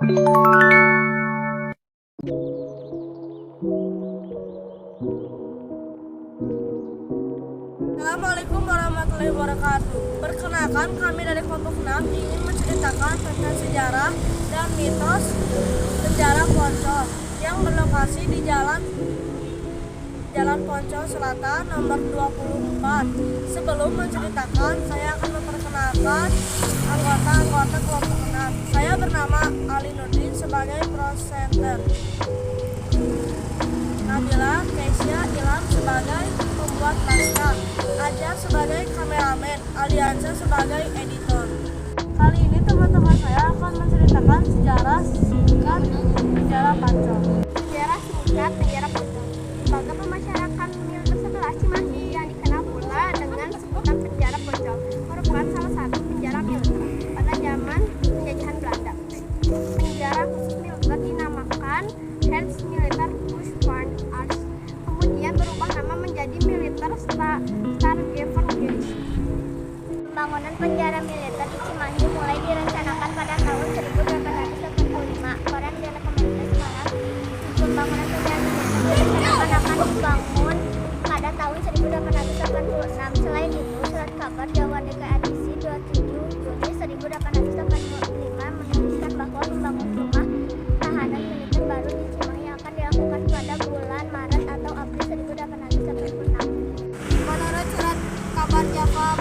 Assalamualaikum warahmatullahi wabarakatuh. Perkenalkan, kami dari kelompok 6 ingin menceritakan tentang sejarah dan mitos penjara Poncol yang berlokasi di Jalan Poncol Selatan nomor 24. Sebelum menceritakan, saya akan memperkenalkan anggota-anggota kelompok 6. Saya bernama Ali Nurdin sebagai presenter, Nabila Keisha Ilham sebagai pembuat naskah, Aja sebagai kameramen, Alianza sebagai editor. Kali ini teman-teman saya akan menceritakan sejarah singkat penjara Poncol. Sejarah singkat penjara Poncol. Lembaga Pemasyarakatan Militer 11 Cimahi yang dikenal pula dengan sebutan penjara Poncol merupakan salah satu penjara militer pada zaman penjajahan Belanda. Penjara khusus militer dinamakan Hans Militer Huisvaarts, kemudian berubah nama menjadi Militer Staatgevangenis. Pembangunan penjara militer di Cimahi mulai direncanakan pada tahun 1885. Koran Telekomunikasi Semarang. Pembangunan penjara militer direncanakan akan dibangun pada tahun 1886. Selain itu, surat kabar Jawa DKI edisi 27 Juni 1885 menuliskan bahwa membangun rumah tahanan militer baru di Cimahi akan dilakukan pada bulan Maret atau April 1886. Menurut surat kabar Java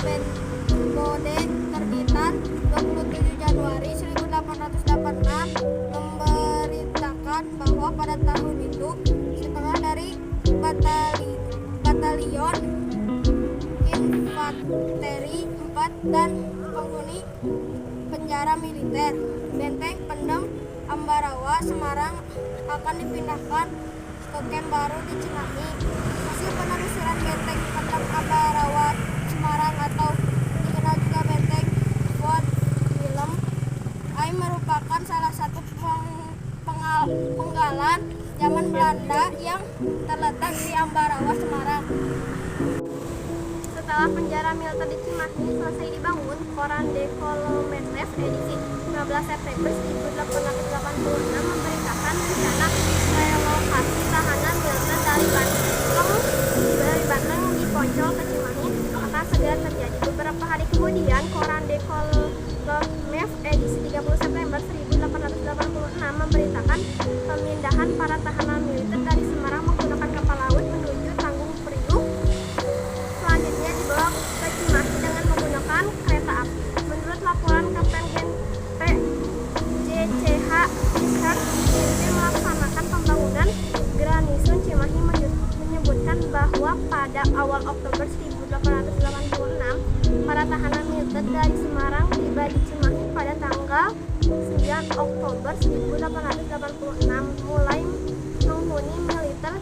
Bode terbitan 27 Januari 1886 memberitakan bahwa pada tahun itu setengah dari batalion infanteri 4 dan penghuni penjara militer Benteng Pendem Ambarawa Semarang akan dipindahkan ke kamp baru di Cimahi. Hasil penelusuran Benteng Pendem Ambarawa Semarang atau dikenal juga Benteng Fort Willem I merupakan salah satu penggalan zaman Belanda yang terletak di Ambarawa Semarang. Setelah penjara militer di Cimahi selesai dibangun, koran Dekolometres edisi 15 September 1886 memberitakan rencana relokasi tahanan militer dari Banten di Poncol ke Cimahi akan segera terjadi. Beberapa hari kemudian, koran Dekolometres edisi 30 September 1886 memberitakan pemindahan para tahanan militer dari Semarang menggunakan kapal laut menuju Tanjung Priok. Selanjutnya dibawa ke Cimahi dengan menggunakan kereta api. Menurut laporan Kapten Gen P.J.C.H. Ishak, tim melaksanakan pembangunan Garnison Cimahi menyebutkan bahwa pada awal Oktober 1886 para tahanan militer dari Semarang tiba di Cimahi pada tanggal 9 Oktober 1886 mulai menghuni militer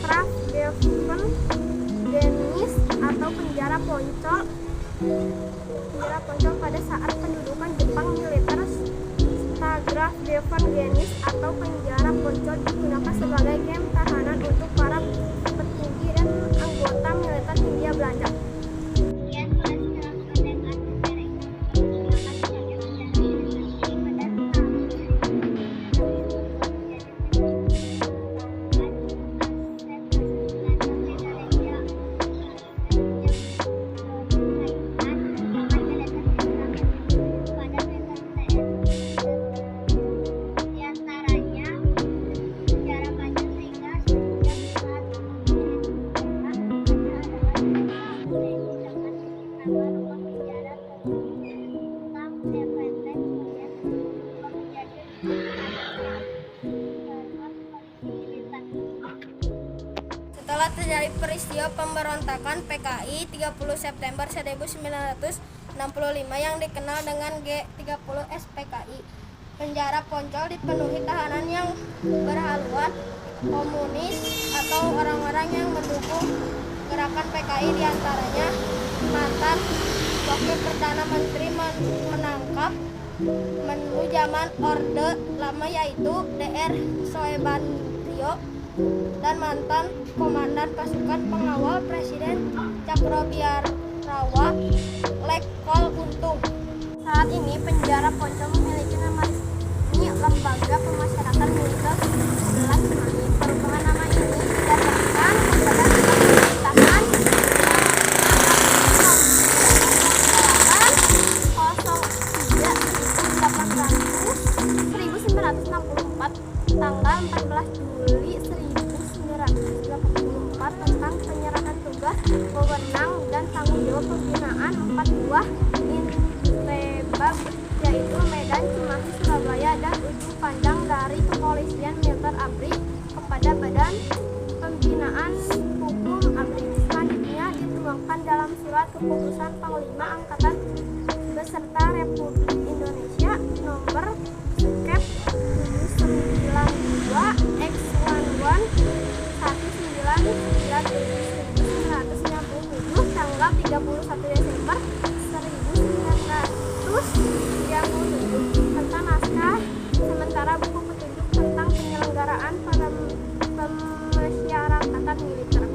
Strafgevangenis atau penjara Poncol pada saat pendudukan Jepang. Militer Strafgevangenis atau penjara Poncol digunakan sebagai kamp tahanan untuk para petinggi dan anggota militer Hindia Belanda. Setelah terjadi peristiwa pemberontakan PKI 30 September 1965 yang dikenal dengan G30 SPKI, penjara Poncol dipenuhi tahanan yang berhaluan komunis atau orang-orang yang mendukung gerakan PKI, diantaranya mantan Wakil Perdana Menteri menangkap menu zaman Orde Lama yaitu Dr. Soebandrio dan mantan Komandan Pasukan Pengawal Presiden Cakrobiarawa Letkol Untung. Saat ini penjara Poncol memiliki nama resmi Lembaga Pemasyarakatan Militer 11 Cimahi. Perubahan nama ini didasarkan kepada pemerintahan tanggal 14 Juli 1984 tentang penyerahan tugas, wewenang, dan tanggung jawab pembinaan 4 buah Intebab, yaitu Medan, Cimahi, Surabaya, dan ujung pandang dari Kepolisian Militer ABRI kepada Badan Pembinaan Hukum ABRI. Selanjutnya dituangkan dalam Surat Keputusan Panglima Angkatan beserta Republik Indonesia nomor Kep 792 X11 1997 tanggal 31 Desember 1997 tentang naskah sementara buku petunjuk tentang penyelenggaraan pemasyarakatan militer.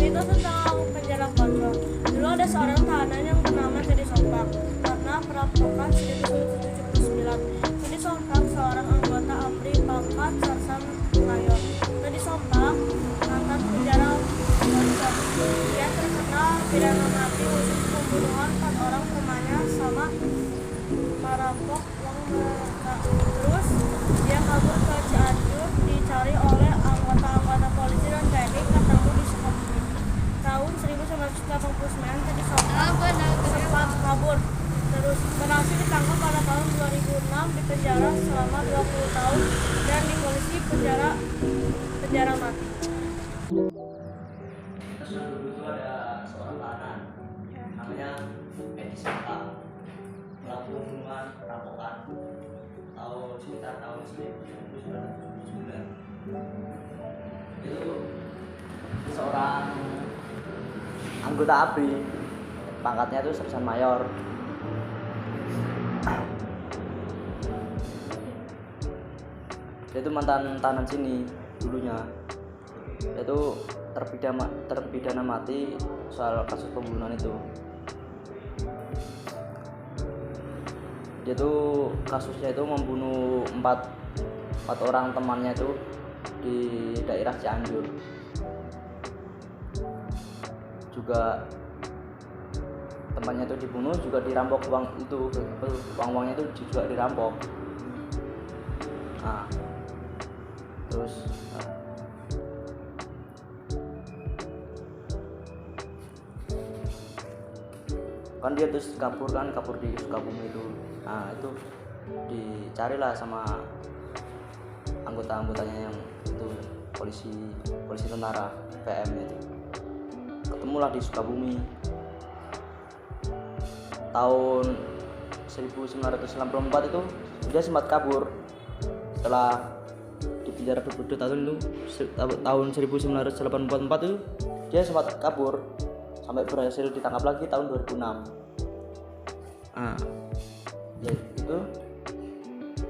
Mitos tentang penjara Poncol. Dulu ada seorang tahanan yang bernama Teddy Sompak. Karena perampokan 1979, Teddy Sompak seorang anggota ABRI pangkat Sarsan Mayor. Teddy Sompak mantan penjara Poncol. Dia terkenal pidana mati khusus pembunuhan 4 orang rumahnya sama merampok uang mereka. Terus dia kabur ke Cianjur, dicari oleh anggota-anggota polisi dan TNI, ketemu di Sukabumi. Tahun 1989 Teddy Sompak sempat kabur, terus berhasil ditangkap pada tahun 2006, di penjara selama 20 tahun dan di polisi penjara mati. Terus dulu itu ada seorang tahanan namanya Edi Sompak, pelaku pembunuhan perampokan sekitar tahun 1979. Itu seorang anggota ABRI, pangkatnya itu Sarsan Mayor. Dia itu mantan tahanan sini dulunya. Dia itu terpidana mati soal kasus pembunuhan itu. Dia tuh kasusnya itu membunuh 4 orang temannya itu di daerah Cianjur. Juga temannya itu dibunuh, juga dirampok uangnya itu juga dirampok. Nah, terus kan dia terus kabur di Sukabumi itu. Nah, itu dicarilah sama anggotanya yang itu polisi tentara PM itu. Ketemulah di Sukabumi. Tahun 1994 itu dia sempat kabur setelah di penjara 22 tahun itu. Tahun 1984 itu dia sempat kabur sampai berhasil ditangkap lagi tahun 2006. Nah, ya itu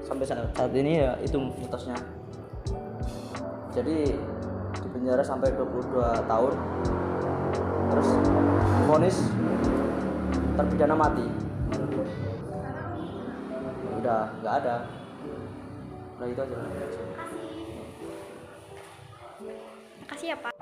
sampai saat ini ya itu mitosnya. Jadi di penjara sampai 22 tahun, terus vonis terpidana mati. Udah nggak ada. Udah itu aja. Makasih ya Pak.